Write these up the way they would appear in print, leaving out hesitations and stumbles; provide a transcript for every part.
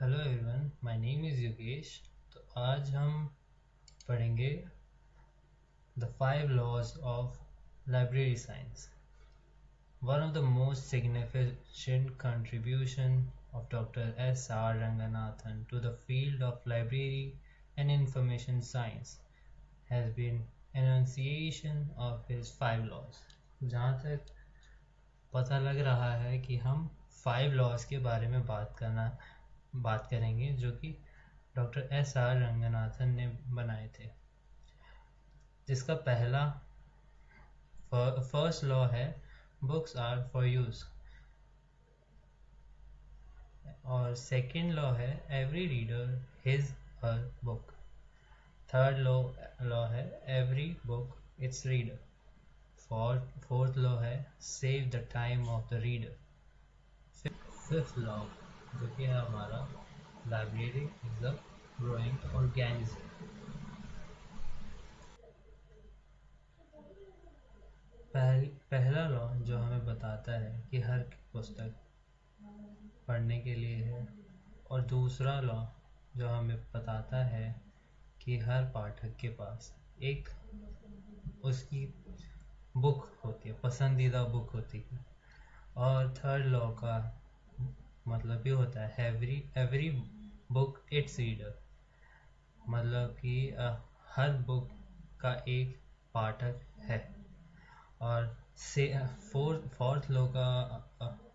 Hello everyone, my name is Yogesh. तो आज हम पढ़ेंगे the 5 laws of library science. One of the most significant contribution of Dr. S.R. Ranganathan to the field of library and information science has been enunciation of his 5 laws। जहाँ तक पता लग रहा है कि हम 5 लॉज के बारे में बात करेंगे जो कि डॉक्टर एस आर रंगनाथन ने बनाए थे। जिसका पहला फर्स्ट लॉ है बुक्स आर फॉर यूज, और सेकंड लॉ है every reader his her book. Third law है every book its reader. Fourth law है save the time of the reader. Fifth law जो कि है हमारा library is a growing organism. पहला law जो हमें बताता है कि हर पुस्तक पढ़ने के लिए है, और दूसरा लॉ जो हमें बताता है कि हर पाठक के पास एक उसकी बुक होती है, पसंदीदा बुक होती है। और थर्ड लॉ का मतलब ये होता है एवरी बुक इट्स रीडर, मतलब कि हर बुक का एक पाठक है। और से फोर्थ लॉ का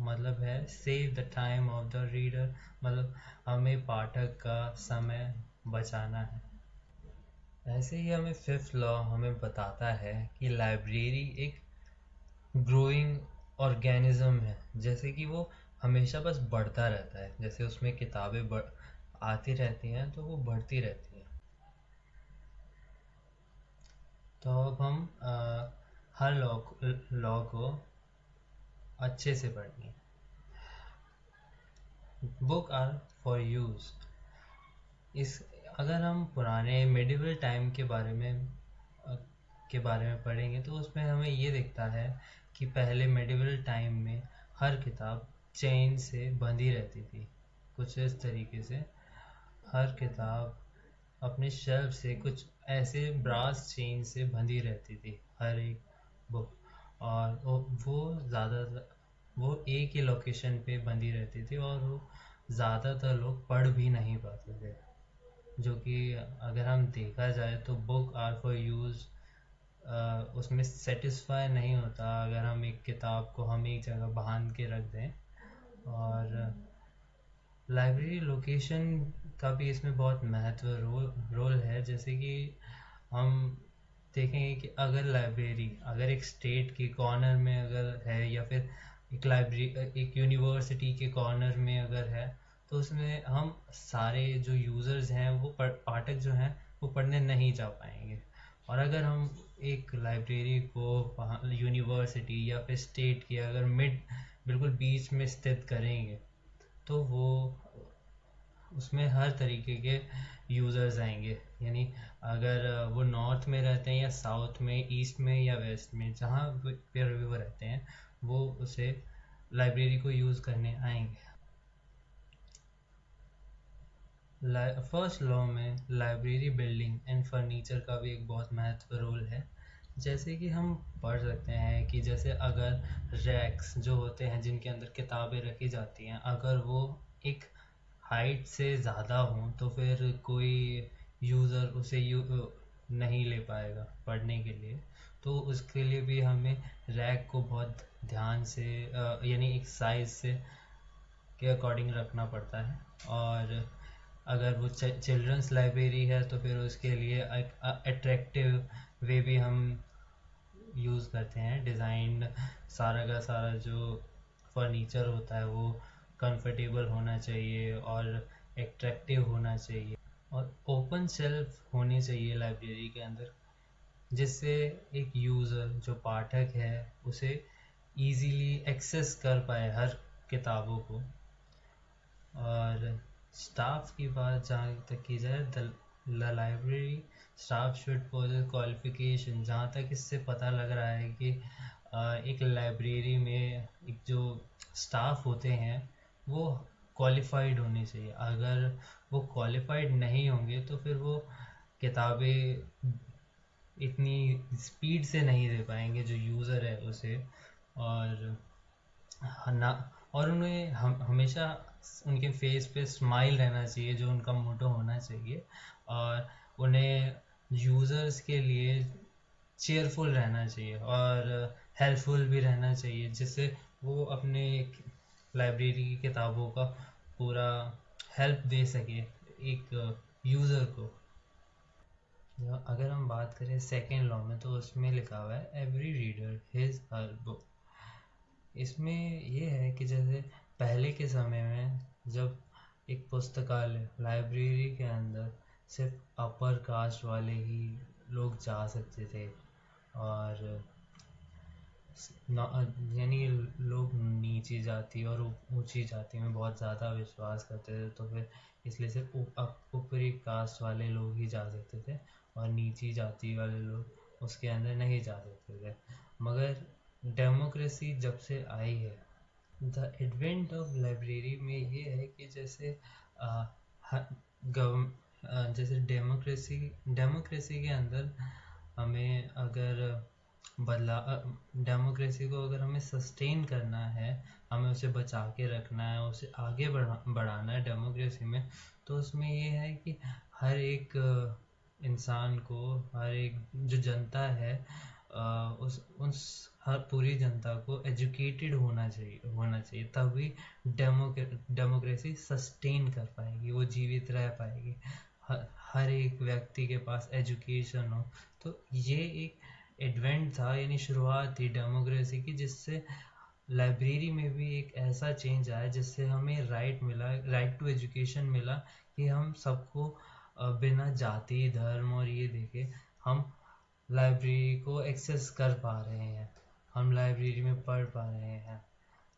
मतलब है save the time of the reader, मतलब हमें पाठक का समय बचाना है। ऐसे ही हमें फिफ्थ लॉ हमें बताता है कि लाइब्रेरी एक ग्रोइंग ऑर्गेनिज्म है, जैसे कि वो हमेशा बस बढ़ता रहता है, जैसे उसमें किताबें आती रहती हैं तो वो बढ़ती रहती हैं। तो अब हम हर लॉ को अच्छे से पढ़ेंगे। Book are for use. इस अगर हम पुराने मेडिवल टाइम के बारे में पढ़ेंगे तो उसमें हमें ये दिखता है कि पहले मेडिवल टाइम में हर किताब चेन से बंधी रहती थी, कुछ इस तरीके से। हर किताब अपने शेल्फ से कुछ ऐसे ब्रास चेन से बंधी रहती थी, हर एक बुक। और वो एक ही लोकेशन पे बंधी रहती थी, और वो ज़्यादातर लोग पढ़ भी नहीं पाते थे। जो कि अगर हम देखा जाए तो बुक आर फॉर यूज़ उसमें सेटिस्फाई नहीं होता अगर हम एक किताब को हम एक जगह बांध के रख दें। और लाइब्रेरी लोकेशन का भी इसमें बहुत महत्व रोल है। जैसे कि हम देखेंगे कि अगर एक स्टेट के कॉर्नर में अगर है, या फिर एक यूनिवर्सिटी के कॉर्नर में अगर है, तो उसमें हम सारे जो यूज़र्स हैं वो पाठक जो हैं वो पढ़ने नहीं जा पाएंगे। और अगर हम एक लाइब्रेरी को यूनिवर्सिटी या फिर स्टेट के अगर बिल्कुल बीच में स्थित करेंगे तो वो उसमें हर तरीके के यूज़र्स आएंगे। यानी अगर वो नॉर्थ में रहते हैं या साउथ में, ईस्ट में या वेस्ट में, जहाँ पर भी वो रहते हैं, वो उसे लाइब्रेरी को यूज़ करने आएंगे। फर्स्ट लॉ में लाइब्रेरी बिल्डिंग एंड फर्नीचर का भी एक बहुत महत्व रोल है। जैसे कि हम पढ़ सकते हैं कि जैसे अगर रैक्स जो होते हैं जिनके अंदर किताबें रखी जाती हैं, अगर वो एक हाइट से ज़्यादा हों तो फिर कोई यूज़र उसे नहीं ले पाएगा पढ़ने के लिए। तो उसके लिए भी हमें रैक को बहुत ध्यान से यानी एक साइज़ से के अकॉर्डिंग रखना पड़ता है। और अगर वो चिल्ड्रंस लाइब्रेरी है तो फिर उसके लिए अट्रैक्टिव वे भी हम यूज़ करते हैं। डिज़ाइन सारा का सारा जो फर्नीचर होता है वो कंफर्टेबल होना चाहिए और एट्रैक्टिव होना चाहिए, और ओपन शेल्फ होनी चाहिए लाइब्रेरी के अंदर, जिससे एक यूज़र जो पाठक है उसे इजीली एक्सेस कर पाए हर किताबों को। और स्टाफ की बात जहाँ तक की जाए, the library staff should possess qualification. जहाँ तक इससे पता लग रहा है कि एक लाइब्रेरी में एक जो स्टाफ होते हैं वो क्वालिफाइड होनी चाहिए। अगर वो क्वालिफाइड नहीं होंगे तो फिर वो किताबें इतनी स्पीड से नहीं दे पाएंगे जो यूज़र है उसे। और ना, और उन्हें हमेशा उनके फेस पे स्माइल रहना चाहिए जो उनका मोटो होना चाहिए। और उन्हें यूज़र्स के लिए चेयरफुल रहना चाहिए और हेल्पफुल भी रहना चाहिए, जिससे वो अपने लाइब्रेरी की किताबों का पूरा हेल्प दे सके एक यूज़र को। अगर हम बात करें सेकेंड लॉ में, तो उसमें लिखा हुआ है every reader his her book. इसमें ये है कि जैसे पहले के समय में जब एक पुस्तकालय लाइब्रेरी के अंदर सिर्फ अपर कास्ट वाले ही लोग जा सकते थे, और यानी लोग नीची जाति और ऊंची जाति में बहुत ज़्यादा विश्वास करते थे, तो फिर इसलिए सिर्फ ऊपरी कास्ट वाले लोग ही जा सकते थे और नीची जाति वाले लोग उसके अंदर नहीं जा सकते थे। मगर डेमोक्रेसी जब से आई है, द एडवेंट ऑफ लाइब्रेरी में ये है कि जैसे आ, जैसे डेमोक्रेसी डेमोक्रेसी के अंदर हमें अगर बदला डेमोक्रेसी को अगर हमें सस्टेन करना है, हमें उसे बचा के रखना है, उसे आगे बढ़ाना है डेमोक्रेसी में, तो उसमें ये है कि हर एक इंसान को, हर एक जो जनता है, उस हर पूरी जनता को एजुकेटेड होना चाहिए, तभी डेमोक्रेसी सस्टेन कर पाएगी, वो जीवित रह पाएगी। हर एक व्यक्ति के पास एजुकेशन हो। तो ये एक एडवेंट था, यानी शुरुआत थी डेमोक्रेसी की, जिससे लाइब्रेरी में भी एक ऐसा चेंज आया जिससे हमें राइट टू एजुकेशन मिला, कि हम सबको बिना जाति धर्म और ये देखे हम लाइब्रेरी को एक्सेस कर पा रहे हैं, हम लाइब्रेरी में पढ़ पा रहे हैं।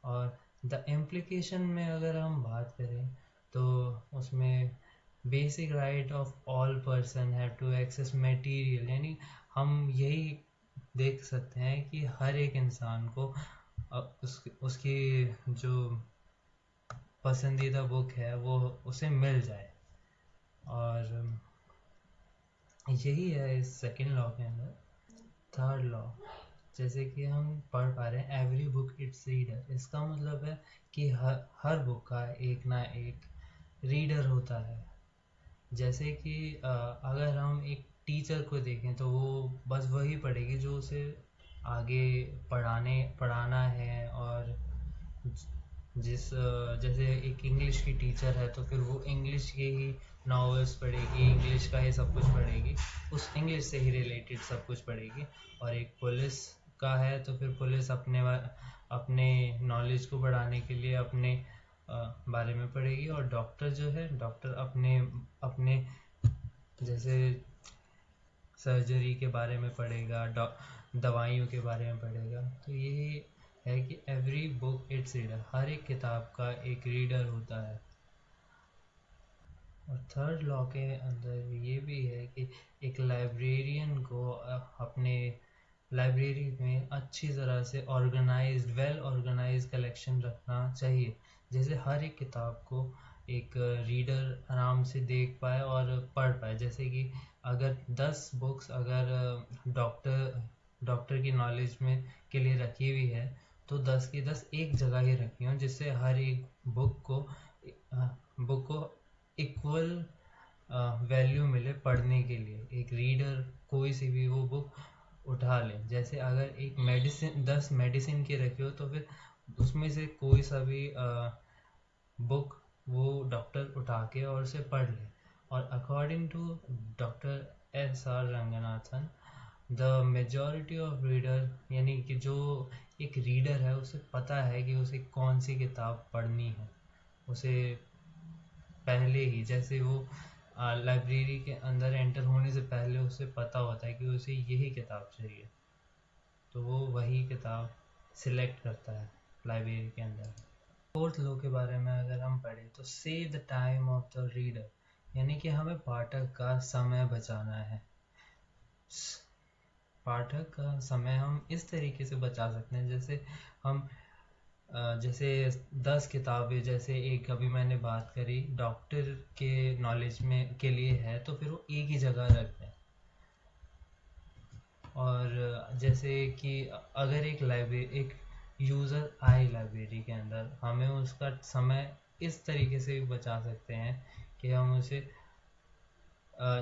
और द इम्प्लीकेशन में अगर हम बात करें, तो उसमें basic right of all person have to access material, यानी हम यही देख सकते हैं कि हर एक इंसान को उसकी जो पसंदीदा बुक है वो उसे मिल जाए। और यही है इस सेकेंड लॉ के अंदर। थर्ड लॉ, जैसे कि हम पढ़ पा रहे हैं एवरी बुक इट्स रीडर, इसका मतलब है कि हर बुक का एक ना एक रीडर होता है। जैसे कि अगर हम एक टीचर को देखें तो वो बस वही पढ़ेगी जो उसे आगे पढ़ाना है। और जैसे एक इंग्लिश की टीचर है तो फिर वो इंग्लिश के ही नॉवेल्स पढ़ेगी, इंग्लिश का ही सब कुछ पढ़ेगी, उस इंग्लिश से ही रिलेटेड सब कुछ पढ़ेगी। और एक पुलिस का है तो फिर पुलिस अपने नॉलेज को बढ़ाने के लिए अपने बारे में पढ़ेगी। और डॉक्टर जो है, डॉक्टर अपने अपने जैसे सर्जरी के बारे में पढ़ेगा, दवाइयों के बारे में पढ़ेगा। तो यही है कि एवरी बुक इट्स रीडर, हर एक किताब का एक रीडर होता है। और थर्ड लॉ के अंदर ये भी है कि एक लाइब्रेरियन को अपने लाइब्रेरी में अच्छी तरह से वेल ऑर्गेनाइज कलेक्शन रखना चाहिए, जैसे हर एक किताब को एक रीडर आराम से देख पाए और पढ़ पाए। जैसे कि अगर 10 बुक्स अगर डॉक्टर की नॉलेज में के लिए रखी हुई है, तो 10 की 10 एक जगह ही रखी हों, जिससे हर एक बुक को इक्वल वैल्यू मिले पढ़ने के लिए। एक रीडर कोई सी भी वो बुक उठा ले, जैसे अगर एक मेडिसिन 10 मेडिसिन की रखी हो, तो फिर उसमें से कोई सा भी बुक वो डॉक्टर उठा के और उसे पढ़ ले। और according to doctor S.R. Ranganathan, the majority of reader, यानी कि जो एक रीडर है उसे पता है कि उसे कौन सी किताब पढ़नी है, उसे पहले ही, जैसे वो लाइब्रेरी के अंदर एंटर होने से पहले उसे पता होता है कि उसे यही किताब चाहिए, तो वो वही किताब सिलेक्ट करता है लाइब्रेरी के अंदर। फोर्थ लॉ के बारे में अगर हम पढ़ें, तो save the time of the reader, यानी कि हमें पाठक का समय बचाना है। पाठक का समय हम इस तरीके से बचा सकते हैं, जैसे हम जैसे 10 किताबें, जैसे एक अभी मैंने बात करी डॉक्टर के नॉलेज में के लिए है, तो फिर वो एक ही जगह रखते हैं। और जैसे कि अगर एक यूज़र आए लाइब्रेरी के अंदर, हमें उसका समय इस तरीके से भी बचा सकते हैं कि हम उसे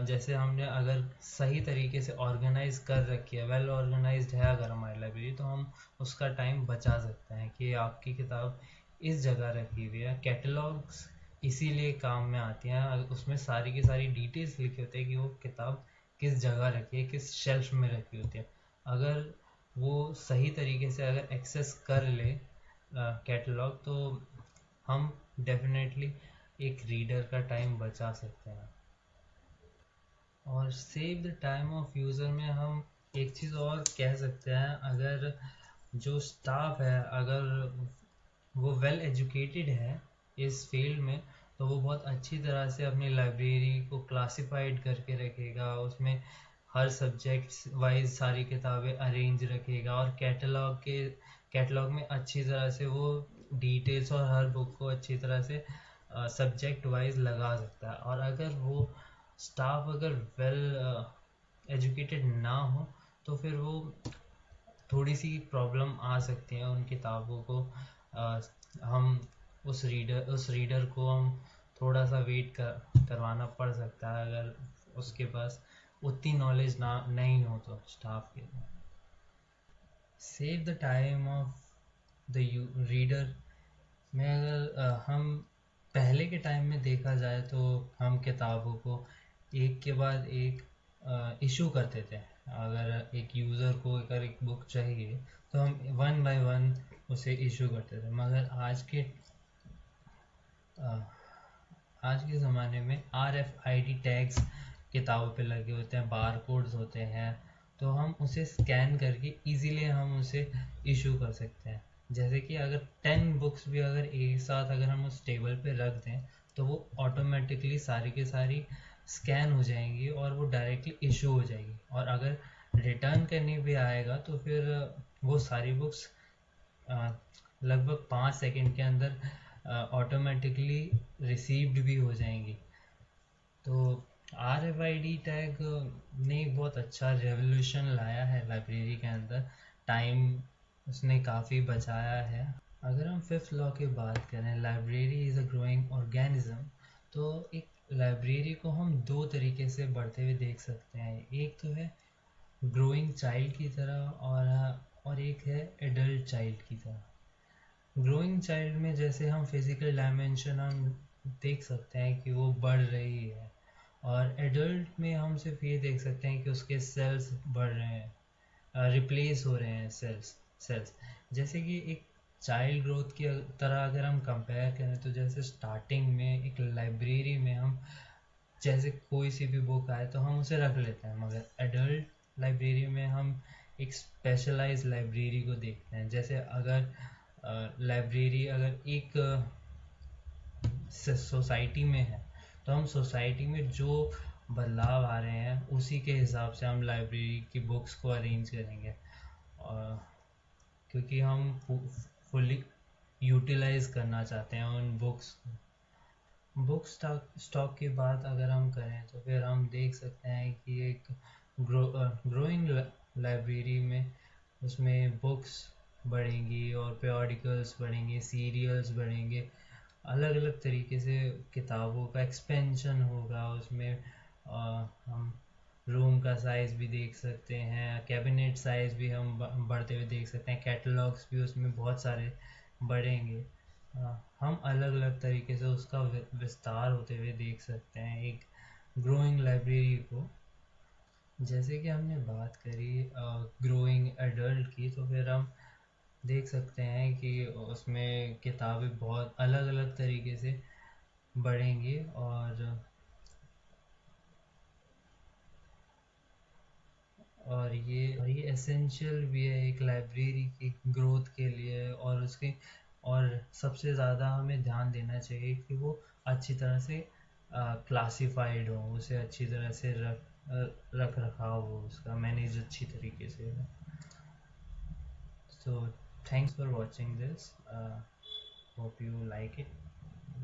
जैसे हमने अगर सही तरीके से ऑर्गेनाइज कर रखी है, वेल ऑर्गेनाइज्ड है अगर हमारी लाइब्रेरी, तो हम उसका टाइम बचा सकते हैं कि आपकी किताब इस जगह रखी हुई है। कैटलॉग्स इसीलिए काम में आती हैं, उसमें सारी की सारी डिटेल्स लिखी होती है कि वो किताब किस जगह रखी है, किस शेल्फ में रखी होती है। अगर वो सही तरीके से अगर एक्सेस कर ले कैटलॉग, तो हम डेफिनेटली एक रीडर का टाइम बचा सकते हैं। और save the time of user में हम एक चीज़ और कह सकते हैं, अगर जो स्टाफ है अगर वो वेल एजुकेटेड है इस फील्ड में, तो वो बहुत अच्छी तरह से अपनी लाइब्रेरी को क्लासिफाइड करके रखेगा, उसमें हर सब्जेक्ट्स वाइज सारी किताबें अरेंज रखेगा, और कैटलॉग में अच्छी तरह से वो डिटेल्स और हर बुक को अच्छी तरह से सब्जेक्ट वाइज लगा सकता है। और अगर वो स्टाफ अगर वेल एजुकेटेड ना हो, तो फिर वो थोड़ी सी प्रॉब्लम आ सकती है उन किताबों को। हम उस रीडर को हम थोड़ा सा करवाना पड़ सकता है, अगर उसके पास उतनी नॉलेज ना नहीं हो तो स्टाफ के। Save the time of the reader में अगर हम पहले के टाइम में देखा जाए, तो हम किताबों को एक के बाद एक इशू करते थे। अगर एक यूज़र को अगर एक बुक चाहिए, तो हम वन बाय वन उसे इशू करते थे। मगर अ, आज के ज़माने में RFID टैग्स किताबों पे लगे होते हैं, बार कोड्स होते हैं, तो हम उसे स्कैन करके इजीली हम उसे इशू कर सकते हैं। जैसे कि अगर 10 बुक्स भी अगर एक साथ अगर हम उस टेबल पे रख दें, तो वो ऑटोमेटिकली सारी की सारी स्कैन हो जाएंगी और वो डायरेक्टली इशू हो जाएगी। और अगर रिटर्न करने भी आएगा, तो फिर वो सारी बुक्स लगभग 5 सेकंड के अंदर ऑटोमेटिकली रिसीव्ड भी हो जाएंगी। तो RFID टैग ने एक बहुत अच्छा रेवोल्यूशन लाया है लाइब्रेरी के अंदर, टाइम उसने काफ़ी बचाया है। अगर हम फिफ्थ लॉ की बात करें, library is a growing organism, तो एक लाइब्रेरी को हम दो तरीके से बढ़ते हुए देख सकते हैं। एक तो है ग्रोइंग चाइल्ड की तरह, और एक है एडल्ट चाइल्ड की तरह। ग्रोइंग चाइल्ड में जैसे हम फिजिकल डायमेंशन हम देख सकते हैं कि वो बढ़ रही है, और एडल्ट में हम सिर्फ ये देख सकते हैं कि उसके सेल्स बढ़ रहे हैं, रिप्लेस हो रहे हैं सेल्स। जैसे कि एक चाइल्ड ग्रोथ की तरह अगर हम कंपेयर करें, तो जैसे स्टार्टिंग में एक लाइब्रेरी में हम जैसे कोई सी भी बुक आए तो हम उसे रख लेते हैं, मगर एडल्ट लाइब्रेरी में हम एक स्पेशलाइज लाइब्रेरी को देखते हैं। जैसे अगर लाइब्रेरी अगर एक सोसाइटी में है, तो हम सोसाइटी में जो बदलाव आ रहे हैं उसी के हिसाब से हम लाइब्रेरी की बुक्स को अरेंज करेंगे। और क्योंकि हम फुली यूटिलाइज करना चाहते हैं उन बुक स्टॉक की बात अगर हम करें, तो फिर हम देख सकते हैं कि एक ग्रोइंग लाइब्रेरी में उसमें बुक्स बढ़ेंगी और periodicals बढ़ेंगे, सीरियल्स बढ़ेंगे, अलग अलग तरीके से किताबों का एक्सपेंशन होगा उसमें। हम रूम का साइज़ भी देख सकते हैं, कैबिनेट साइज़ भी हम बढ़ते हुए देख सकते हैं, कैटलॉग्स भी उसमें बहुत सारे बढ़ेंगे। हम अलग अलग तरीके से उसका विस्तार होते हुए देख सकते हैं एक ग्रोइंग लाइब्रेरी को। जैसे कि हमने बात करी ग्रोइंग एडल्ट की, तो फिर हम देख सकते हैं कि उसमें किताबें बहुत अलग अलग तरीके से बढ़ेंगी। और ये एसेंशियल भी है एक लाइब्रेरी की ग्रोथ के लिए, और सबसे ज़्यादा हमें ध्यान देना चाहिए कि वो अच्छी तरह से क्लासिफाइड हो, उसे अच्छी तरह से रख रखाव हो, उसका मैनेज अच्छी तरीके से हो। तो Thanks for watching this. Hope you like it.